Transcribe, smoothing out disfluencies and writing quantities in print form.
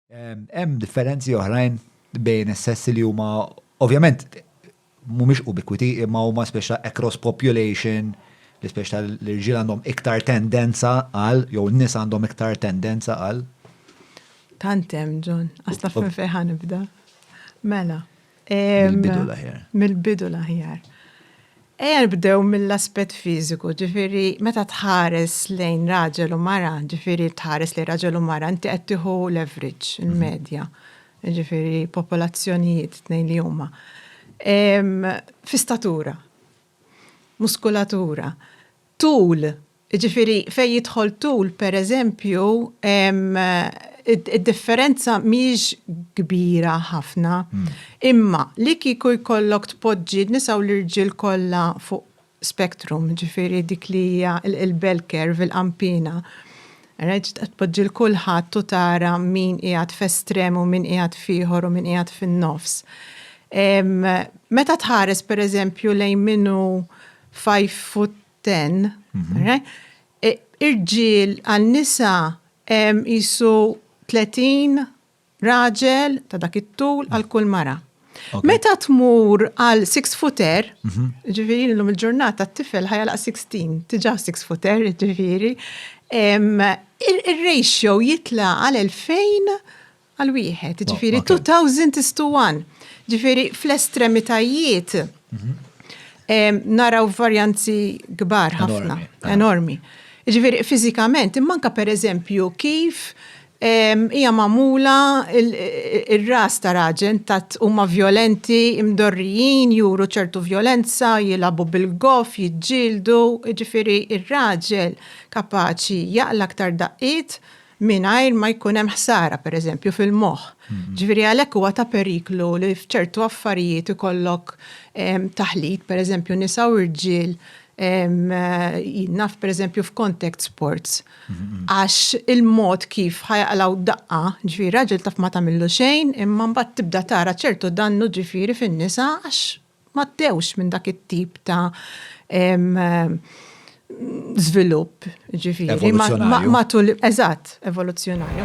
Hemm differenzi oħrajn bejn is-sessi li huma ovvjament mhumiex ubiquity imma huma speċa across population li speċa l-irġiel għandhom iktar tendenza għal jew n-nies għandhom iktar tendenza għal. Tantem, John, għasla fin fejħan nibda. Mela. Mill-bidu l-aħjar. Mill-bidu l-aħjar. Nibdew mill-aspet fiziku, ġifiri, meta tħares lejn raġel u mara, ġifiri tħares lejn raġel u mara, inti qed tieħu leverage, il-medja, ġifiri popolazzjonijiet tnejn li huma. Fi statura, muskulatura, tul, ġifiri fej jidħol tul, per eżempju, id-differenza miex kbira ħafna, imma li kiku jkollok tpoġġi nisa u l-irġiel kollha fuq spektrum, ġifieri dik li hija il-bell curve, il-qampina. Tpoġġi l-kulħadd u tara min qiegħed f'estrem u min qiegħed fieħor u min qiegħed fin-nofs. Meta tħares pereżempju lejn minnu 5'10", irġiel għan-nisa jisu 30 raġel ta' dak it-tul għal kull mara. Meta tmur għal 6', ġifiri l-lum il-ġurnata t-tifel ħajalaq 16, tiġa 6', ġifiri, il-ratio jitla għal 2000 għal wieħed, ġifiri 2000:1. Ġifiri fl-estremitajiet naraw varjanzi kbar ħafna, enormi. Ġifiri fizikament, immanka per eżempju kif hija magħmula ir-ras ta' raġel tat huma violenti, imdorrijin, juru ċertu violenza, jilagħbu bil-goff, jiġġieldu, ġifieri ir-raġel kapaċi jaqla aktar daqqiet mingħajr ma jkun hemm ħsara pereżempju fil-moħħ. Ġifieri għalhekk huwa ta' periklu li f'ċertu affarijiet ikollok taħlit, pereżempju nisa u irġiel, naf per eżempju f'contact sports, għax il-mod kif ħajaqlaw daqqa, ġifiri raġel taf ma tamillu xejn, imma mbagħad tibda tara ċertu dannu ġifiri fin-nisa għax ma ddewx minn dak it-tip ta' żvilupp, ġifiri. Evoluzzjonarju. Matul, eżatt, evoluzzjonarju.